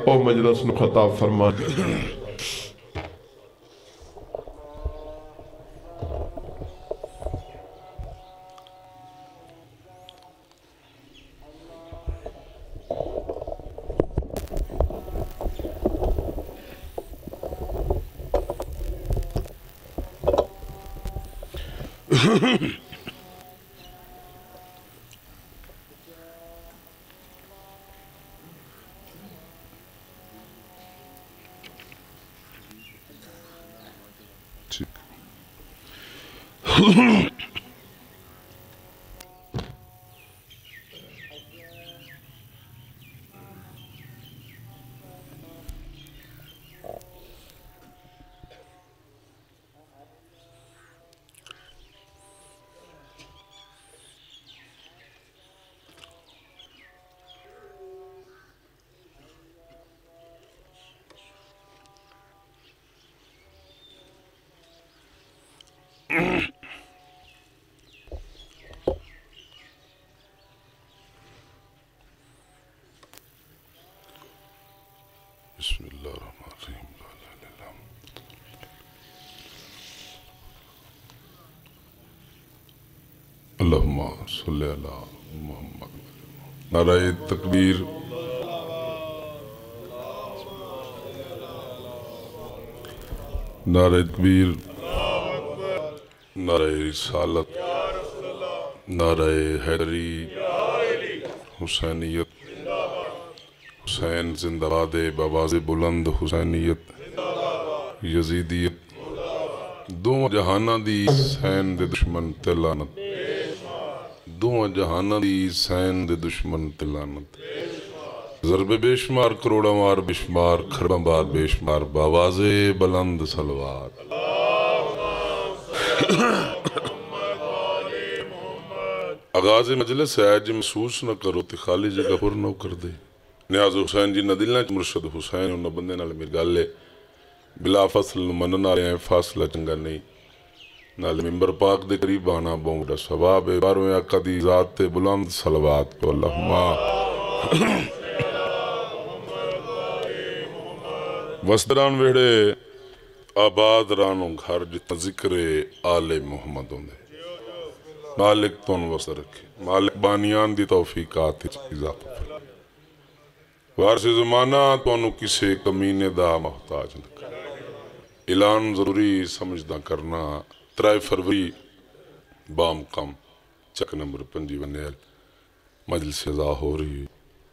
او مجلس نو خطاب فرما بسم اللہ الرحمن الرحیم اللہم صلی اللہ محمد نعرہ تکبیر نعرہ تکبیر نعرہ رسالت نعرہ حیدری حسینیت حسین زندہ باد بآواز بلند حسینیت یزیدیت دو جہانہ دی حسین دے دشمن تے لعنت دو جہانہ دی حسین دے دشمن تے لعنت ضرب بے شمار کروڑا مار بے شمار کھربا بار بے شمار بآواز بلند صلوات آغاز مجلس ہے جی محسوس نہ کرو تے خالی جگہ پر نہ کر دے نیاز حسین جی نہ دلنا چ مرشد حسین اور نہ بندے نال میرے گالے بلا فصل منن آ رہے ہیں فاصلہ چنگا نہیں نال ممبر پاک دے قریب آنا بونگڑا ثواب بارویں آقا دی ذات تے بلند صلوات پہ اللہم وستران ویڑے آباد رانوں گھر جتنا ذکر آل محمد ہوندے مالک تون وسط رکھے مالک بانیان دی توفیقات اضافہ وارث زمانہ تونوں کسے کمینے دا محتاج نہ کر اعلان ضروری سمجھدہ کرنا 3 فروری بام کم چک نمبر 5 ونیل مجلس اذا ہو رہی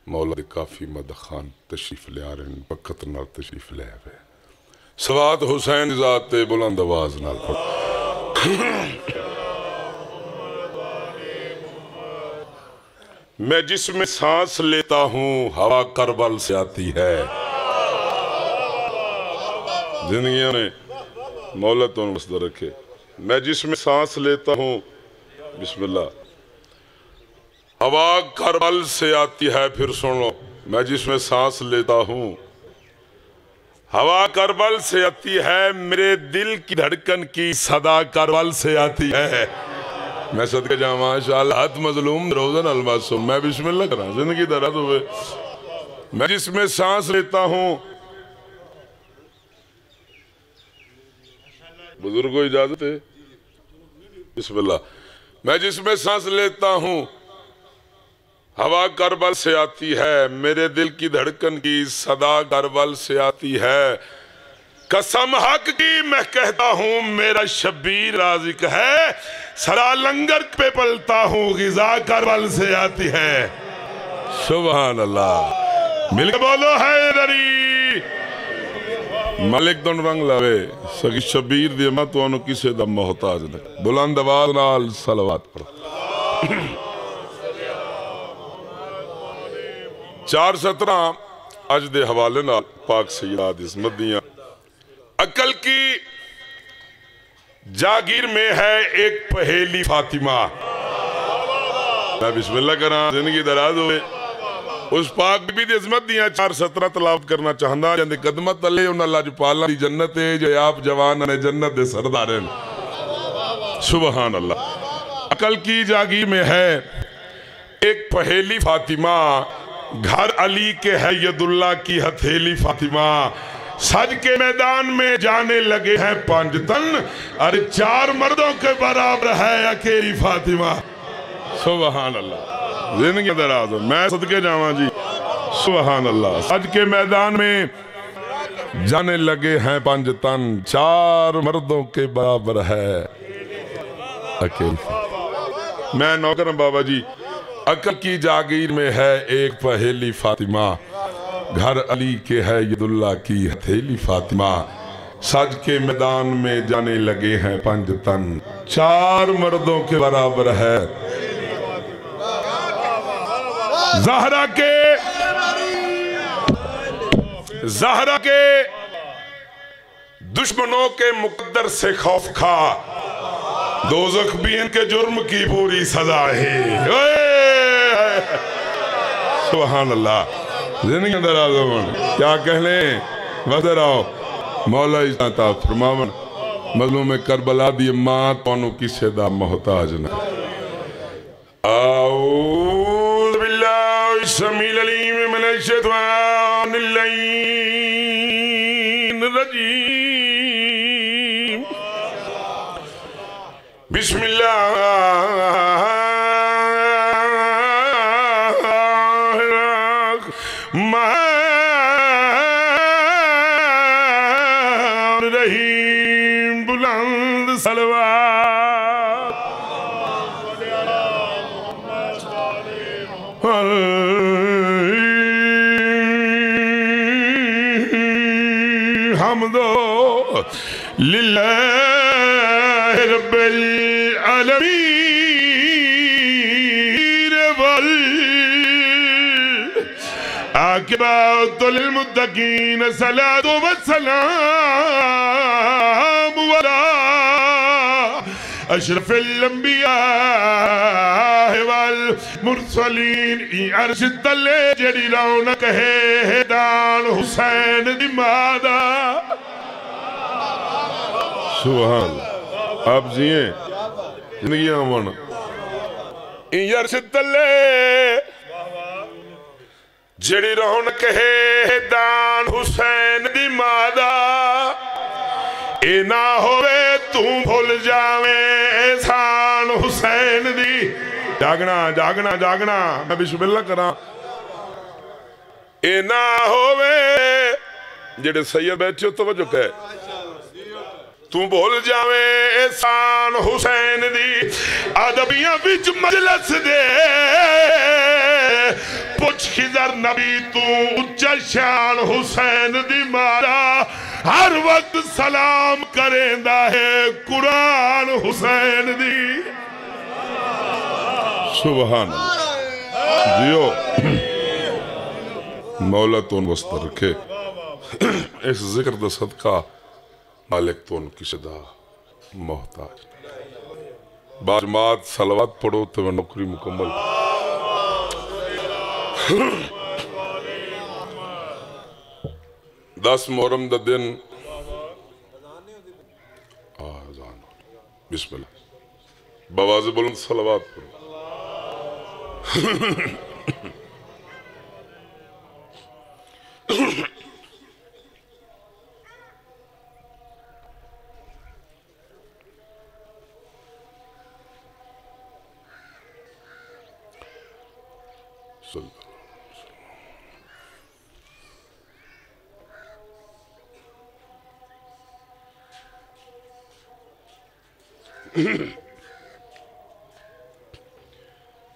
مولا دے کافی مدخان تشریف لے آ رہے ہیں وقت نال تشریف لے آئے سوات حسین ذات بلند آواز نال پڑھ میں جس میں سانس لیتا ہوں ہوا کربل سے آتی ہے زندگیوں نے مولا تو مصدر رکھے میں جس میں سانس لیتا ہوں بسم اللہ ہوا کربل سے آتی ہے پھر سنو میں جس میں سانس لیتا ہوں ہوا کربل سے آتی ہے میرے دل کی دھڑکن کی صدا کربل سے آتی ہے میں صدقہ جہاں ماشاءاللہ ہاتھ مظلوم روزن المعصوم میں بسم اللہ کر رہا ہوں زندگی درد ہوئے میں جس میں سانس لیتا ہوں بزرگوں اجازت ہے بسم اللہ میں جس میں سانس لیتا ہوں ہوا کربل سے آتی ہے میرے دل کی دھڑکن کی صدا کربل سے آتی ہے قسم حق کی میں کہتا ہوں میرا شبیر رازق ہے سرا لنگر پہ پلتا ہوں غذا کربل سے آتی ہے سبحان اللہ مل کے بولو حیدری ملک دن رنگ لوے سکی شبیر دی ماں تو انو کسے دا محتاج نہ بلند آواز نال صلوات پڑھو 4:17 اج دے حوالے نال پاک سیدات عظمت دیاں عقل کی جاگیر میں ہے ایک پہیلی فاطمہ میں بسم اللہ کر رہا زندگی دراز ہوئے اس پاک بھی دی عظمت دیاں 4:17 تلاوت کرنا چاہنا جاندے قدمت علیہ انہا اللہ جو پالا دی جنت ہے جو آپ جوان نے جنت دے سردار ہیں سبحان اللہ عقل کی جاگیر میں ہے ایک پہیلی فاطمہ گھر علی کے ہے ید اللہ کی ہتھیلی فاطمہ سج کے میدان میں جانے لگے ہیں 5 تن ارے 4 مردوں کے برابر ہے اکیلی فاطمہ سبحان اللہ زندگی دراز ہو میں صدقے جاواں جی سبحان اللہ سج کے میدان میں جانے لگے ہیں 5 تن 4 مردوں کے برابر ہے اکیلی میں نوکرم بابا جی عقل کی جاگیر میں ہے ایک پہیلی فاطمہ گھر علی کے ہے ید اللہ کی ہتھیلی فاطمہ سج کے میدان میں جانے لگے ہیں 5 تن 4 مردوں کے برابر ہے زہرا کے دشمنوں کے مقدر سے خوف کھا دوزخ بھی ان کے جرم کی پوری سزا ہے سبحان اللہ زندگی اندر آزمان کیا کہنے وزر آؤ مولا عزتا فرماون مظلوم کربلا دی ماں تونوں کی صدا محتاج نہ اعوذ باللہ السمیع العلیم من الشیطان اللعین الرجیم بسم اللہ الرحمن الرحیم بلند صلوات الحمد للہ رب العالمین والعاقبۃ للمتقین صلاۃ والسلام علی اشرف الانبیاء والمرسلین عرش تلے جڑی رونق ہے دان حسین دی مادہ سبحان اللہ آپ جیئیں زندگی آمان عرش تلے جڑی رونق ہے دان حسین دی مادہ اے نہ ہوئے تُو بھول جاویں احسان حسین دی جاگنا جاگنا جاگنا میں بسم اللہ کراں اے نہ ہوئے جڑے سید بیٹھے ہو توجہ کہے تو بھول جاویں احسان حسین دی ادبیاں وچ مجلس دے پوچھ خضر نبی تو اچھا شان حسین دی مارا ہر وقت سلام کریندا ہے قرآن حسین دی سبحان اللہ جیو مولا تون وسط رکھے اس ذکر دا صدقہ مالک تون کی صدا محتاج باجماعت صلوات پڑھو تو نوکری مکمل 10 محرم دا دن بسم اللہ بواز بلند صلوات پڑھو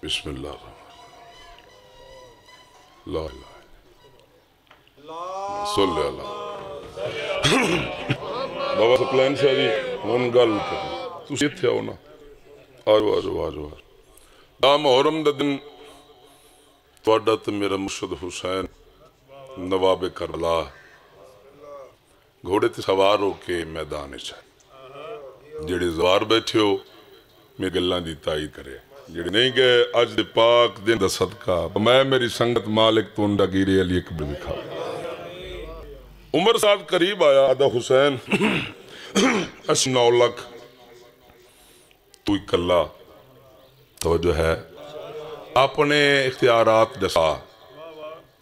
بسم اللہ لا الہ صلی اللہ بابا سپلائن سے آجی ون گل کریں تو سیت تھے ہونا آجو آجو آجو آ محرم دا دن توڑا تو میرا مرشد حسین نواب کربلا گھوڑے تے سوار ہو کے میدان چاہے جڑے زوار بیٹھے ہو میں گلہ دی تائی کرے جڑے نہیں گئے آج دے پاک دن دا صدقہ میں میری سنگت مالک تونڈا گیرے علی اکبر دکھا عمر صاحب قریب آیا آدھا حسین 9 لاکھ تو اکلا توجہ ہے اپنے اختیارات دسا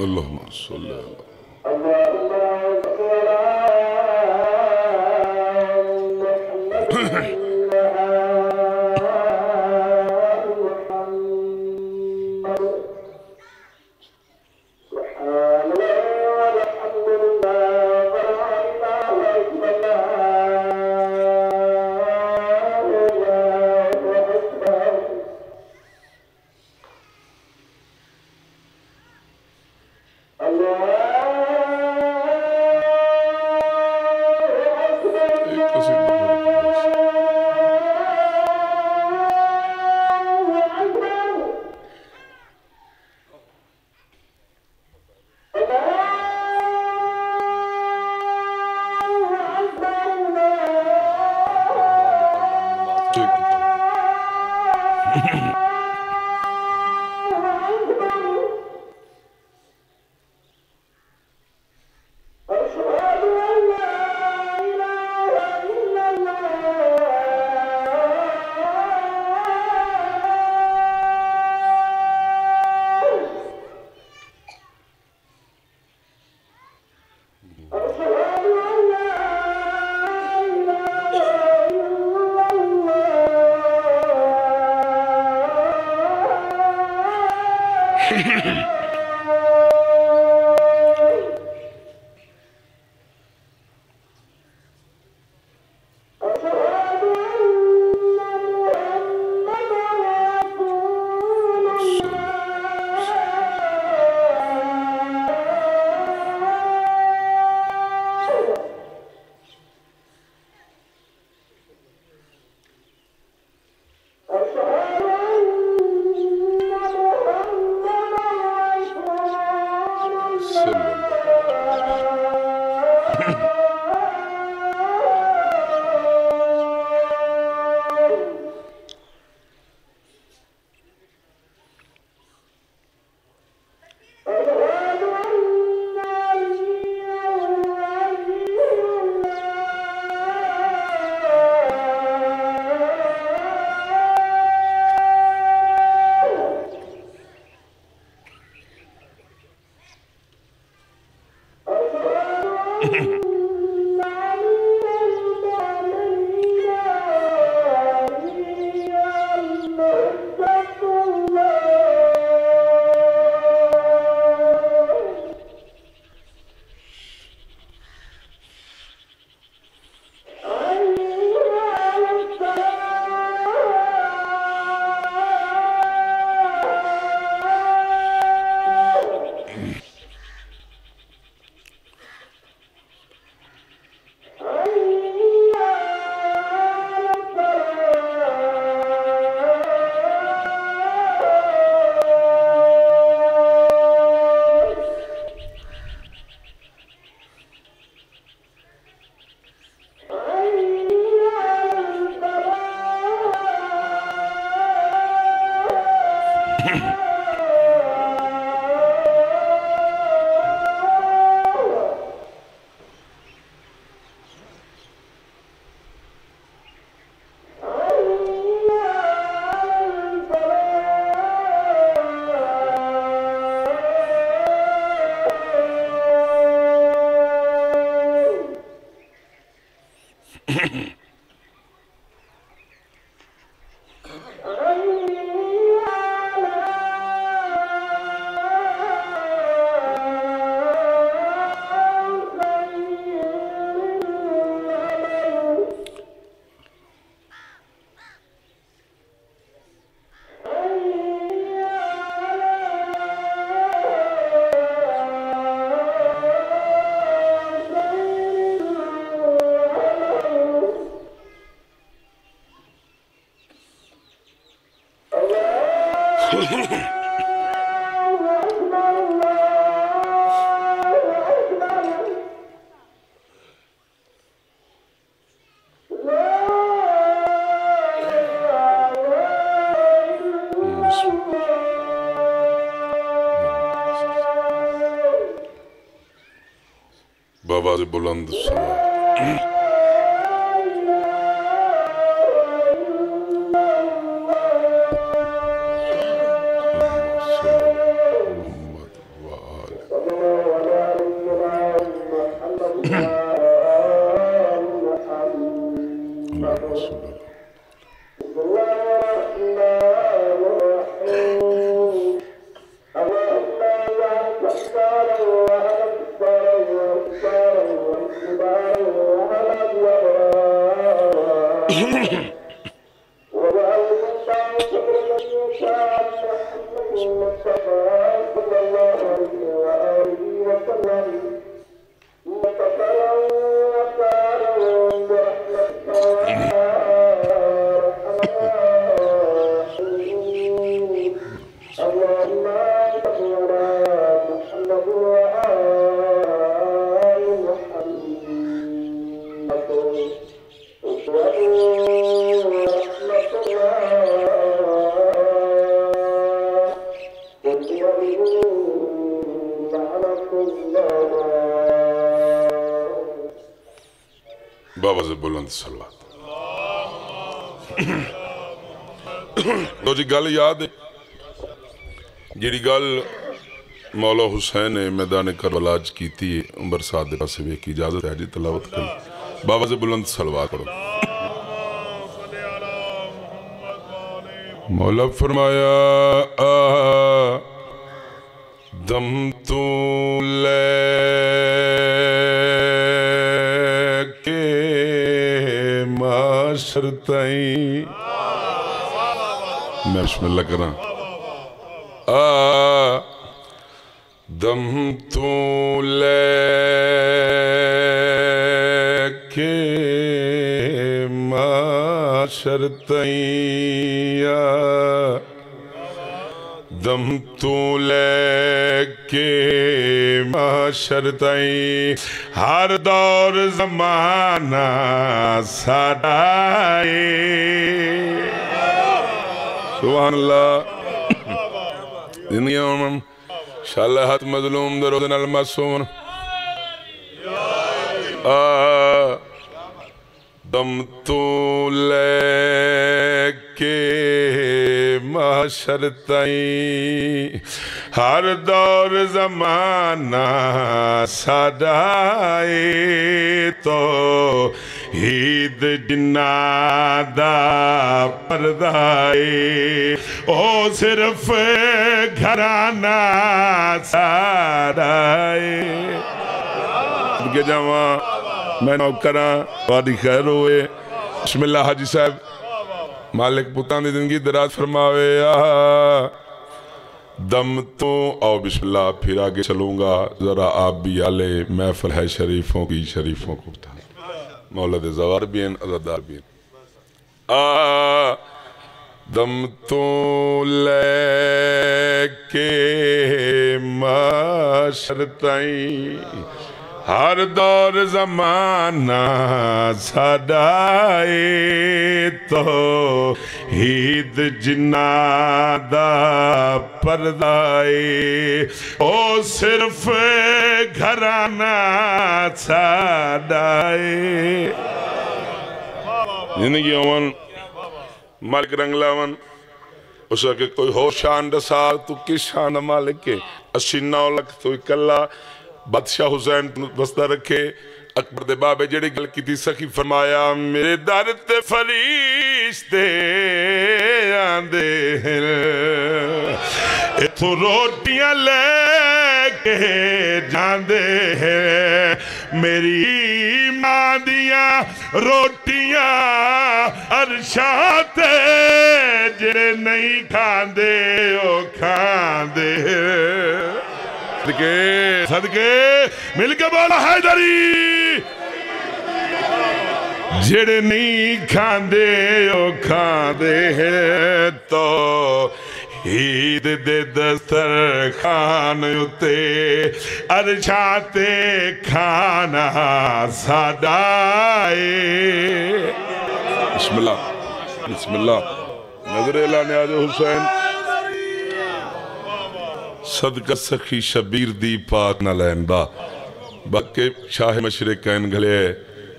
اللهم صل بآواز بلند صلوات محمد وآل اللهم صل على بآواز بلند صلوات تو جی گل یاد ہے جیڑی گل مولا حسین نے میدان کربلا کی تھی عمر صادق سے بھی کی اجازت ہے جی تلاوت کر بآواز بلند صلوات کرو مولا فرمایا دم تو لے کے معاشر تائیں میں بسم اللہ کرنا دم تو لے کے معاشر تائیں دم تو لے کے معاشر تائیں ہر دور زمانہ ساڑھائے سبحان اللہ دنیا امم شالحات مظلوم در روزن المعصوم دم تو لے کے معاشر تائیں ہر دور زمانہ ساڑھائے تو عید جنہ دا پردائے او صرف گھرانہ ساڑھائے کہ جاواں میں نوکراں وادی خیر ہوئے بسم اللہ حاجی صاحب مالک پتان دی زندگی دراز فرماوے دم تو آؤ بسم اللہ پھر آگے چلوں گا ذرا آپ بھی آلے محفل ہے شریفوں کی شریفوں کو بتا مولد زوار بھی ہیں عزدار بھی ہیں دم تو لے کے معاشر تائیں ہر دور زمانہ ساڑھائے تو عید جنہ دا پردائے او صرف گھرانہ ساڑھائے زندگی اوان مالک رنگلاون اسے کہ کوئی ہو شان رسال تو کس شان مالک کے 89 لکھ تو اکلا بادشاہ حسین بستہ رکھے اکبر دے بابے جڑی گل کی تھی سخی فرمایا میرے در تے فرشتے آندے ہیں اتھو روٹیاں لے کے جاندے ہیں میری ماں دیاں روٹیاں عرشاں تے جڑے نہیں کھاندے او کھاندے صدقے صدقے مل کے بولا حیدری جڑے نہیں کھاندے او کھاندے ہیں تو عید دے دسترخوان اتے عرشاں تے کھانا ساڈا اے بسم اللہ بسم اللہ نظر اعلان آج حسین صدقہ سخی شبیر دی پاک نہ لیندہ باقی شاہ مشرقین گھلے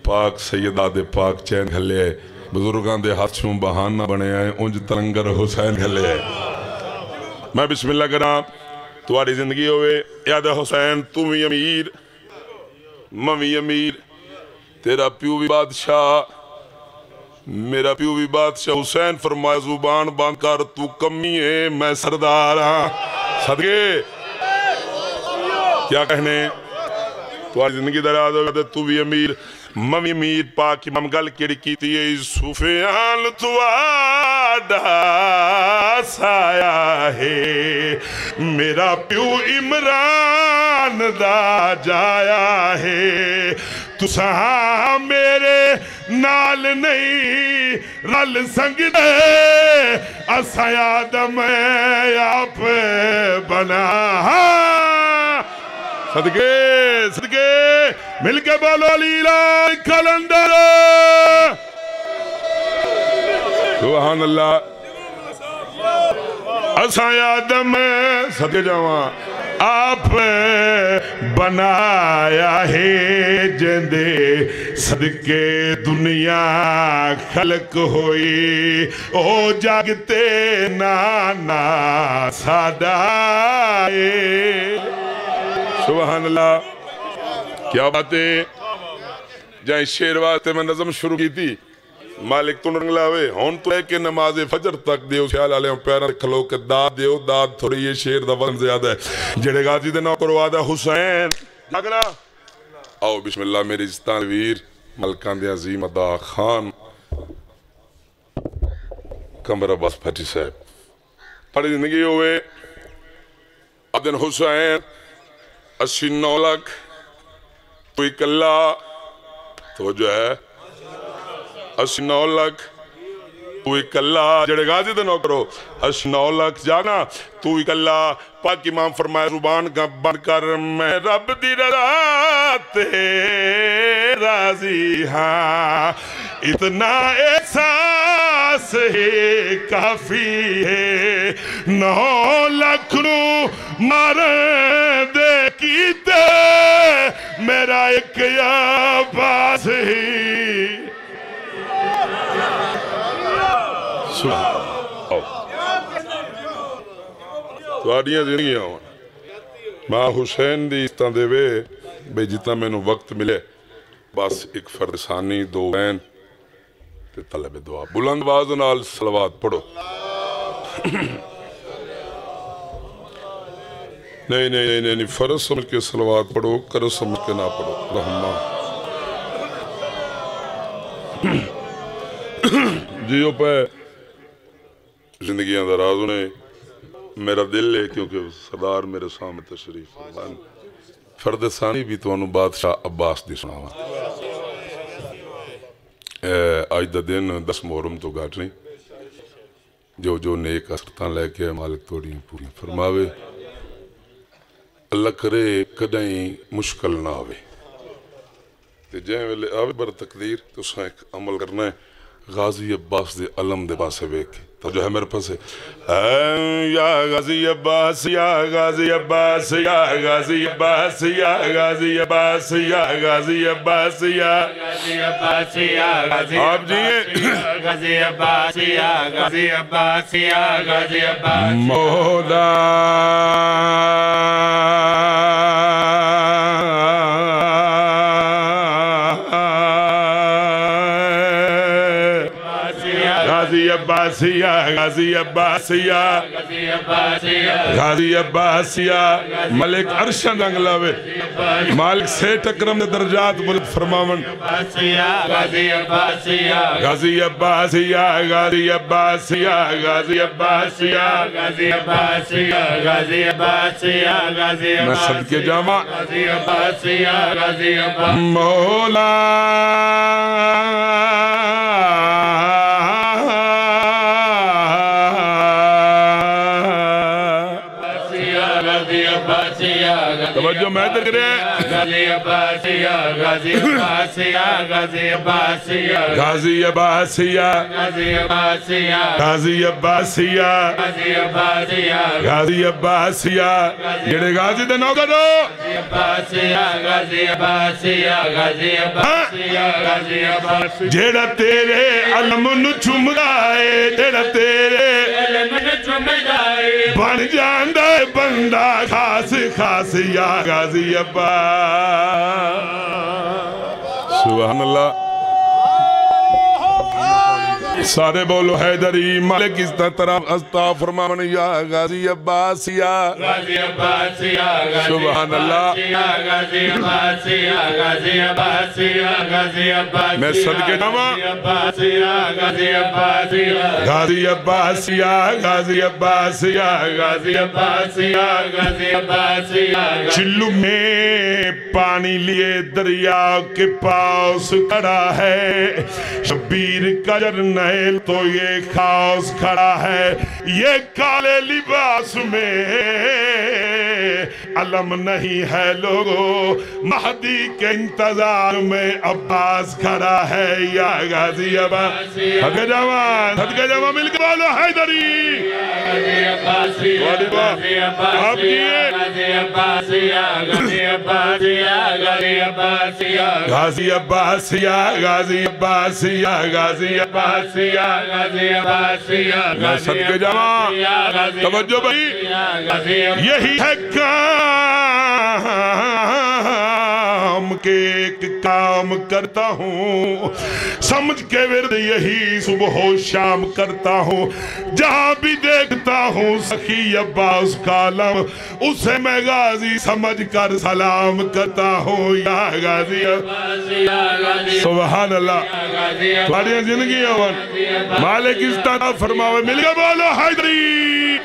پاک سیدہ دے پاک چین گھلے بزرگان دے ہاتھوں بہانہ بنے آئے انج ترنگر حسین گھلے میں بسم اللہ کرا تمہاری زندگی ہوئے یاد حسین تم ہی امیر ممی امیر تیرا پیو بھی بادشاہ میرا پیو بھی بادشاہ حسین فرمایا زبان باندھ کر تو کمی ہے میں سردار ہاں صدقے کیا کہنے تمہاری زندگی دراز ہوگا تو بھی امیر ممی امیر پاک امام گل کیڑی کیتی ہے سفیان تواڈا سایا ہے میرا پیو عمران دا جایا ہے تساں میرے نال نہیں رل سنگ دے اساں آدم آپ بنا صدقے صدقے مل کے بولو علی الہ کلندر سبحان اللہ اساں آدم صدقے جاواں آپ بنایا ہے جندے صدقے دنیا خلق ہوئی او جاگتے نانا سادائے سبحان اللہ کیا باتیں جائیں شیر واسطے میں نظم شروع کی تھی مالک تو رنگ لاوے ہون تو ہے کہ نماز فجر تک دیو خیال آلے ہوں پیران کھلو کہ داد دیو داد تھوڑی یہ شیر دا وزن زیادہ ہے جڑے غازی دے نوکر وعدہ حسین جاگنا آؤ بسم اللہ میری جستان ویر ملکان دے عظیم ادا خان کمبر عباس پھٹی صاحب پڑی زندگی ہوئے عبدن حسین 89 لاکھ تو اکلا تو جو ہے 89 لاکھ تو اکلا جڑے غازی دے نوکرو 89 لاکھ جانا تو اکلا پاک امام فرمائے زبان کا بن کر میں رب دی رضا تے راضی ہاں اتنا احساس ہے کافی ہے 9 لاکھ نو مارے دے کیتے میرا ایک یا باس ہی تو آڑیاں زندگیاں ہوں ماں حسین دی اتنا دے وے بے جتنا میں نو وقت ملے بس ایک فرد ثانی دو بین تے طلب دعا بلند باز نال صلوات پڑھو نہیں فرض سمجھ کے صلوات پڑھو کرو سمجھ کے نہ پڑھو رحمہ جیو پہ زندگیاں درازوں نے میرا دل ہے کیونکہ سردار میرے سامنے تشریف فرمان فرد ثانی بھی تو انو بادشاہ عباس دی سناوا آج دا دن 10 محرم تو گاٹ نہیں جو نیک اثرتان لے کے مالک توڑی پوری فرماوے اللہ کرے کدائیں مشکل نہ آوے تے جائیں ویلے آوے بر تقدیر تو ساں ایک عمل کرنا ہے غازی عباس دے علم دے پاسے بیک تو جو ہے میرے پاسے یا غازی عباس یا غازی عباس یا غازی عباس یا غازی عباس یا غازی عباس یا غازی عباس یا آپ جیئے غازی عباس یا غازی عباس یا غازی عباس مولا عباسیہ غازی عباسیہ غازی عباسیہ ملک عرشن انگلاوے مالک سیٹ اکرم درجات بلد فرماون غازی عباسیہ غازی عباسیہ غازی عباسیہ غازی عباسیہ غازی عباسیہ غازی عباسیہ غازی عباسیہ میں صدقے جامع غازی عباسیہ غازی عباسیہ مولا توجہ میں تک رہے غازی عباسیہ غازی عباسیہ غازی عباسیہ غازی عباسیہ غازی عباسیہ غازی عباسیہ غازی عباسیہ غازی عباسیہ جڑے غازی دے نو کرو عباسیہ غازی عباسیہ غازی عباسیہ غازی عباسیہ جڑا تیرے علم نو چمدائے جڑا تیرے علم نو چمدائے بن جاندہ ہے بندہ خاص خاص یا غازی عباس سبحان اللہ سارے بولو حیدری مالک اس طرف استا فرمان یا غازی عباسیہ غازی عباسیہ سبحان اللہ غازی عباسیہ غازی عباسیہ غازی عباسیہ میں صدقے جاواں غازی عباسیہ غازی عباسیہ غازی عباسیہ غازی عباسیہ غازی عباسیہ غازی عباسیہ چلو میں پانی لیے دریا کے پاس کھڑا ہے شبیر کا جرنیل تو یہ خاص کھڑا ہے یہ کالے لباس میں علم نہیں ہے لوگوں مہدی کے انتظار میں عباس کھڑا ہے یا غازی عباس صدقہ جوان مل کے بولو حیدری غازی عباسیہ غازی عباسیہ غازی عباسیہ غازی عباسیہ غازی عباسیہ غازی عباسیہ غازی عباسیہ غازی عباسیہ غازی عباسیہ میں صدقے جاواں توجہ بھائی یہی ہے کام کہ ایک کام کرتا ہوں سمجھ کے ورد یہی صبح و شام کرتا ہوں جہاں بھی دیکھتا ہوں سخی عباس کا علم اسے میں غازی سمجھ کر سلام کرتا ہوں یا غازی سبحان اللہ تمہاری زندگی ہے مالک اس طرح فرماوے مل گئے بولو حیدری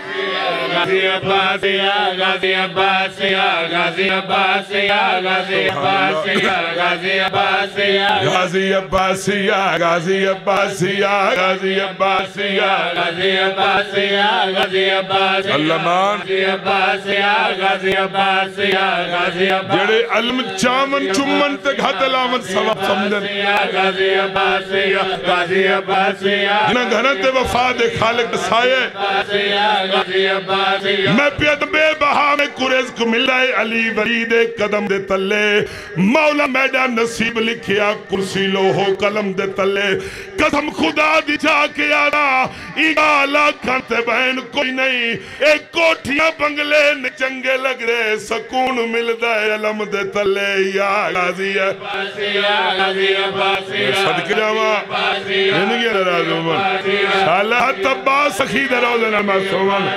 غازی عباسیہ غازی عباسیہ غازی عباسیہ غازی عباسیہ غازی عباسیہ غازی عباسیہ غازی عباسیہ غازی عباسیہ غازی عباسیہ غازی عباسیہ علمان غازی عباسیہ غازی عباسیہ غازی جڑے علم چامن چمن تے گھت لامن سبب سمجھن غازی عباسیہ غازی عباسیہ جنہ گھرن تے وفا دے خالق سائے غازی عباسیہ میں پیت بے بہا میں قریض کو مل رہے علی ولی دے قدم دے تلے مولا میڈا نصیب لکھیا کرسی لوہو قلم دے تلے قسم خدا دی جا کے آنا ایگالا کھانتے بہن کوئی نہیں ایک کوٹھیاں بنگلے نچنگے لگ رہے سکون مل دائے علم دے تلے یا غازی عباسیہ غازی عباسیہ صدق جاواں زندگی رازو من شاءاللہ تبا سخی دروزن معصومن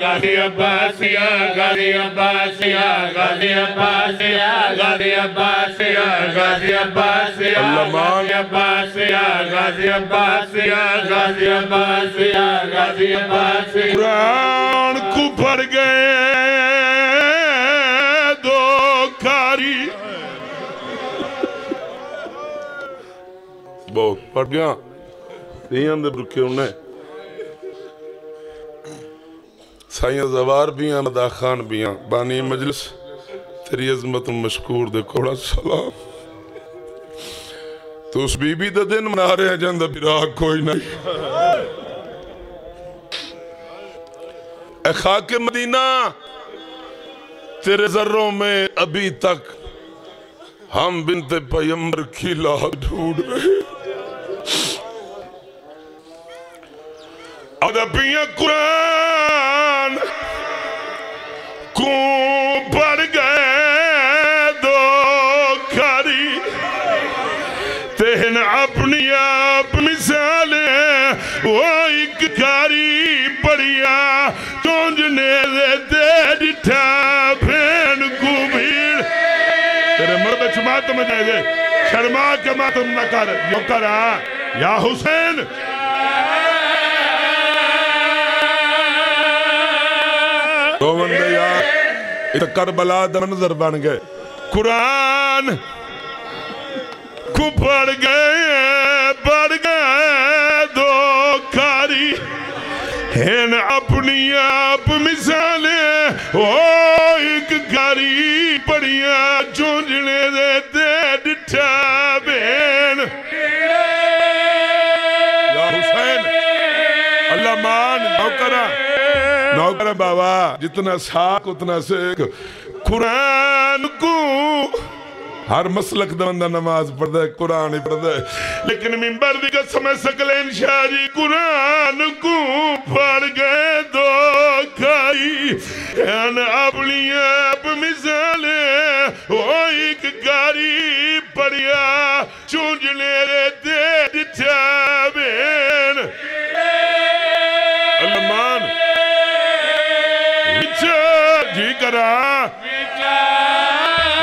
غازی عباسیہ غازی عباسیہ غازی عباسیہ غازی عباسیہ غازی عباسیہ غازی عباسیہ غازی عباسیہ غازی عباسیہ غازی عباسیہ قرآن کو پڑھ گئے دو کاری بہت پڑھ گیا نہیں اندر رکھے انہیں سائیاں زوار بھی ہیں مدہ خان بھی ہیں بانی مجلس تیری عظمت مشکور دے کوڑا سلام تو اس بی بی دے دن منا رہے ہیں جندہ براہ کوئی نہیں اے خاک مدینہ تیرے ذروں میں ابھی تک ہم بنت پیمبر کی لاہ ڈھونڈ رہے ادبیاں قرآن کو پڑھ گئے دو کاری تہن اپنی آپ مثالیں وہ ایک کاری پڑھیا تونجنے دے ڈٹھا بھین کو بھیڑ تیرے مرد چماتم جائے دے شرما کے ماتم نہ کر یو کرا یا حسین تو بندے یار اتنا کربلا دا منظر بن گئے قرآن کو پڑھ گئے دو کاری ہیں اپنی آپ مثالیں وہ ایک کاری اللہ مان نوکرہ بابا جتنا ساک اتنا سیک قرآن کو ہر مسلک دا بندہ نماز پڑھتا ہے قرآن ہی پڑھتا ہے لیکن منبر دی قسم سکلین شاہ جی قرآن کو پڑھ گئے دو کھائی اپنی آپ مثالیں وہ ایک گاری پڑھیا چونجنے رہتے جٹھا بین اللہ مان وچا جی کرا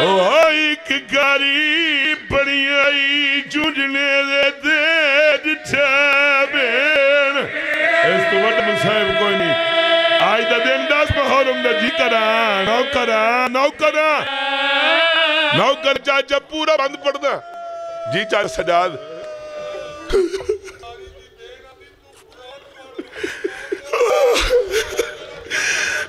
وہ ایک گاری پڑھیائی چونجنے دے جٹھا بین اس تو وقت مصائب کوئی نہیں آج دا دن 10 محرم دا جی کرا نوکر چاچا پورا بند پڑ دا جی چاچا سجاد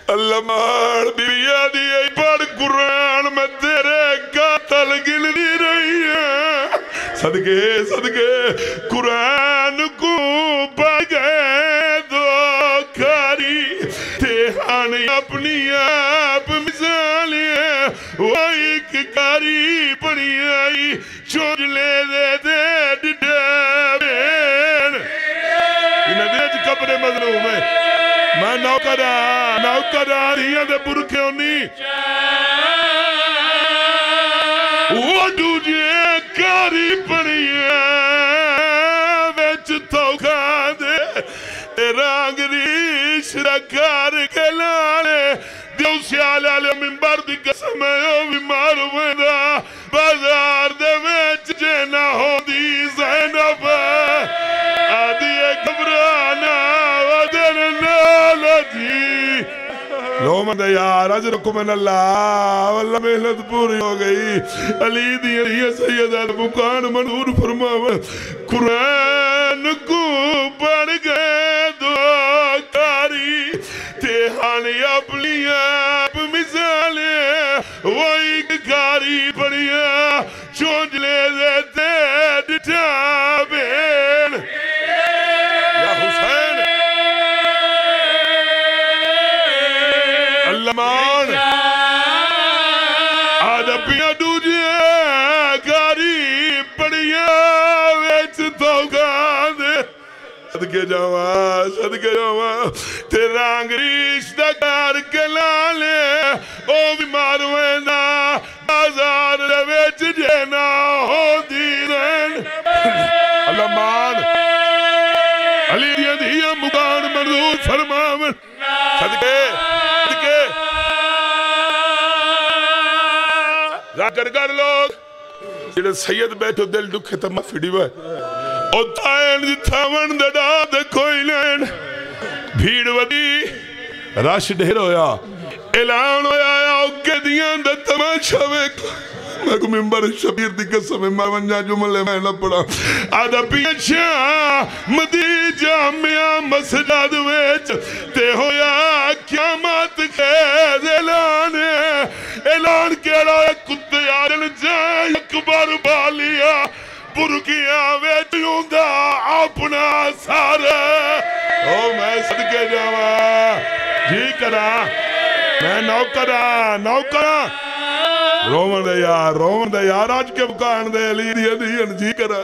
اللہ مار بیویا دیئے پڑھ قرآن میں تیرے قاتل گن دی رہی ہے صدقے قرآن کو پڑھ گئے دو کھاری تیہانی اپنی آپ مثالیں وہ ایک کاری پڑھی آئی چونج لے دے ڈڈا بین انہیں دیج قبر مظلوم ہے میں نوکرہ رہیاں دے برکے ہونی وہ دوجے کاری پڑھیے ویچ توکھا دے رانگ ریش رکھار کے لالے دیو سیالے آلے منبر دی قسم ہے او بیمار ہوئے دا بازار دے ویچ جینا ہو دی زینب آدھیے گھبرانا لومن یار اجرکم من اللہ واللہ محنت پوری ہو گئی علی دی سیدہ مکان منور فرماوا قرآن کو پڑھ گئے دو کاری تیہانی اپنی آپ مثالیں وہ ایک کاری پڑھیا چونج لے دیتے ڈٹھا بین یا حسین مان آدھا پیا دوجے کاری پڑھیا ویچ توکا دے صدقے جاواں تیرا انگریش دا کار کے لالے او بیمار وینا بازار دے ویچ جینا ہو دیدن اللہ مان علی دیا مکان منظور فرماون صدقے گر لوگ جڑے سید بیٹھو دل دکھے تا مفیڈی بھائی او تائن جی تھاون دڑا دے کوئی لین بھیڑ ودی راش ڈھیر ہویا اعلان ہویا او کے دیان دا تماشا ویک میں کو ممبر شبیر دی قسم میں ونجا جملے میں نہ پڑا آدھا پیچھا مدی جامعہ مسجد ویچ تے ہویا قیامت خیز اعلان کیڑا ہے کتے آرن جائے اکبر بالیا برگیاں ویچوں دا اپنا سارا او میں صدقے جاوا جی کرا میں نوکرا رومن دے یار آج کے بکان دے علی دی جی کرا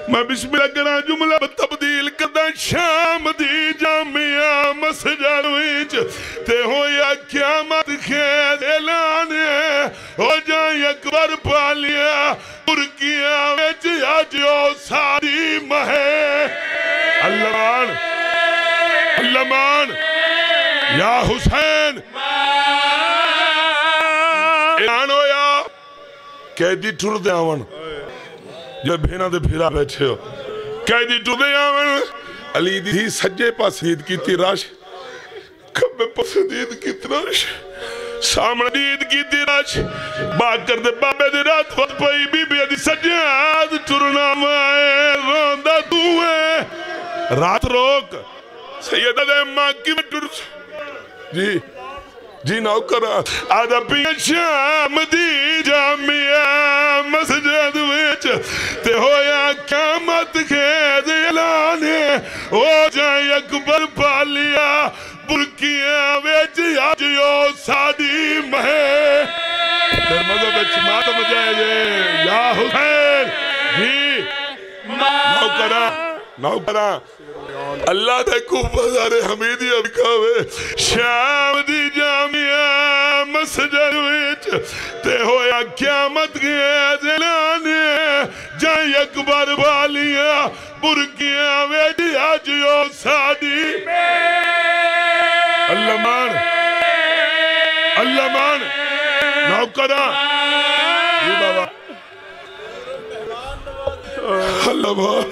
میں بسم اللہ کرا جملہ تبدیل کردہ شام دی جامعہ مسجد ویچ تے ہویا قیامت خیز اعلان ہو جائیں اکبر پالیا ترکیاں ویچ آجو ساری مہے اللہ مان یا حسین اعلان ہویا قیدی ٹھر دے آون جو بھینا دے بھیرا بیٹھے ہو قیدی ٹھر دے آون علی دی سجے پاس دید کی تی راش کھبے پاس دید کی تی راش سامنے دید کی تی راش باگ کر دے بابے دی رات وقت پئی بی بی دی سجاد ٹرنا مائے روندہ دوئے رات روک سیدہ دے ماں کی میں ٹر جی نوکرہ آدھا پیشام دی جامعہ مسجد ویچ تے ہویا قیامت خیز اعلان ہو جائیں اکبر سادی مہے در مذہب ماتم جائے یا حسین جی نوکرہ اللہ دے کو بازار حمیدی ابکاوے شام دی جامعہ مسجد ویچ تے ہویا قیامت گیا زلانے جائیں اکبر والیاں برکیاں ویڈی آجیو سادی اللہ مان نوکرہ جی بابا اللہ مان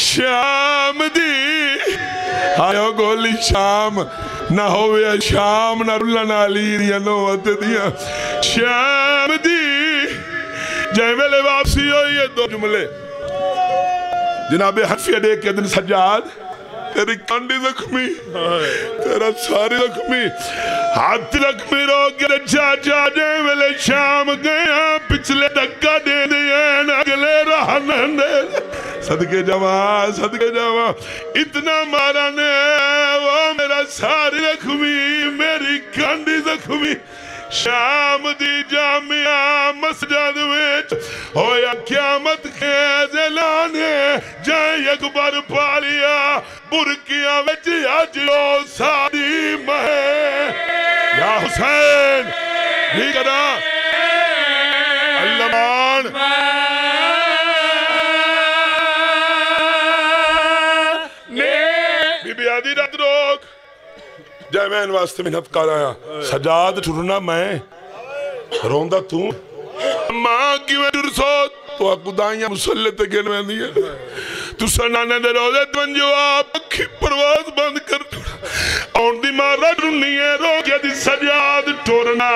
شام دی آئیو گولی شام نہ ہویا شام نہ رلنا لیریا نوات دیا شام دی جائیں ویلے واپسی ہوئی ہے دو جملے جناب حنفیہ دے کے دن سجاد تیری کانڈی زخمی تیرا ساری زخمی ہاتھ زخمی رو گئے چاچا جائیں ویلے شام گیا پچھلے دکا دے دیا نگلے رہانا دے صدقے جوان اتنا مارانے وہ میرا ساری زخمی میری کانڈی زخمی شام دی جامعہ مسجد ویچ ہویا قیامت خیز اعلانے جائیں اکبر پالیا برکیاں ویچ آجیو سادی مہے یا حسین بھی کہنا اللہ مان بی بی آدھی رات روک جائے میں ان واسطے منت کر آیا سجاد ٹھرنا میں روندہ تو ماں کی میں ٹھرسوت تو آپ کو دائیاں مسلط گن میں دیا تو سنانے دے روزت بن جو آپ اکھی پرواز بند کر ٹھوڑا اور دی مارا ٹھرنی ہے رو گیا دی سجاد ٹھورنا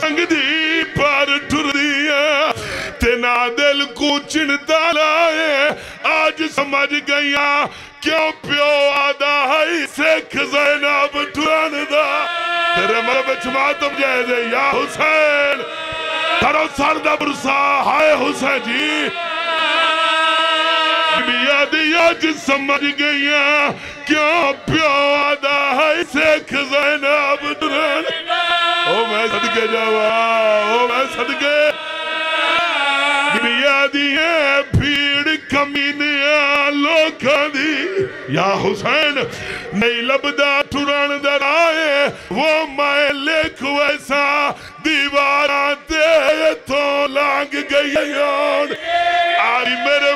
سنگ دی پار ٹھر دیا تینا دل کو چنتا لائے آج سمجھ گیا کیوں پیو آدھا ہے سکھ زینب ٹھران دا تیرے مرے بچ ماتم جائے دے یا حسین ترو سردہ برسا ہائے حسین جی بیا دیا جس سمجھ گیا کیوں پیو آدھا ہے سکھ زینب ٹھران او میں صدقے صدقے بیا دیا بھیڑ کمینیاں لوکاں دی یا حسین نئی لبدہ ٹھران در آئے وہ میں لکھ ویسا دیواراں تے تو لانگ گئی آئی میرے